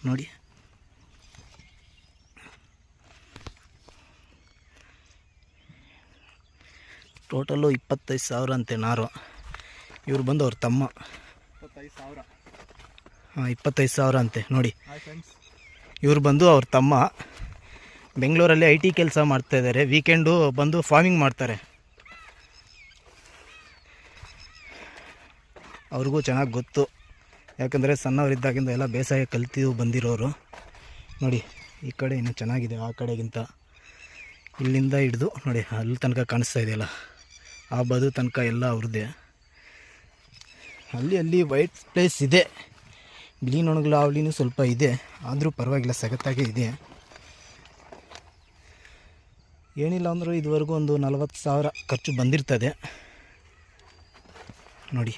ನೋಡಿ. ಟೋಟಲ್ಲು 25,000 ಅಂತೆ ನಾರು. ಇವ್ರು ಬಂದು ಅವ್ರ ತಮ್ಮ. 25,000. ಹಾಂ, 25,000 ಅಂತೆ ನೋಡಿ. ಇವ್ರು ಬಂದು ಅವ್ರ ತಮ್ಮ ಬೆಂಗಳೂರಲ್ಲಿ IT ಕೆಲಸ ಮಾಡ್ತಾಯಿದ್ದಾರೆ. ವೀಕೆಂಡು ಬಂದು ಫಾರ್ಮಿಂಗ್ ಮಾಡ್ತಾರೆ. ಅವ್ರಿಗೂ ಚೆನ್ನಾಗಿ ಗೊತ್ತು, ಯಾಕಂದರೆ ಸಣ್ಣವರಿದ್ದಾಗಿಂದ ಎಲ್ಲ ಬೇಸಾಯ ಕಲ್ತಿದ್ದು ಬಂದಿರೋರು. ನೋಡಿ, ಈ ಕಡೆ ಇನ್ನೂ ಚೆನ್ನಾಗಿದೆ ಆ ಕಡೆಗಿಂತ. ಇಲ್ಲಿಂದ ಹಿಡಿದು ನೋಡಿ ಅಲ್ಲಿ ತನಕ ಕಾಣಿಸ್ತಾ ಇದೆಯಲ್ಲ, ಆ ಬದು ತನಕ ಎಲ್ಲ ಅವ್ರದ್ದೇ. ಅಲ್ಲಿ ವೈಟ್ ಪ್ಲೇಸ್ ಇದೆ, ಬಿಳಿ ನೊಣಗಳ ಅವಳಿನೂ ಸ್ವಲ್ಪ ಇದೆ, ಆದರೂ ಪರವಾಗಿಲ್ಲ, ಸಗತ್ತಾಗೆ ಇದೆ. ಏನಿಲ್ಲ ಅಂದರೂ ಇದುವರೆಗೂ ಒಂದು 40,000 ಖರ್ಚು ಬಂದಿರ್ತದೆ ನೋಡಿ.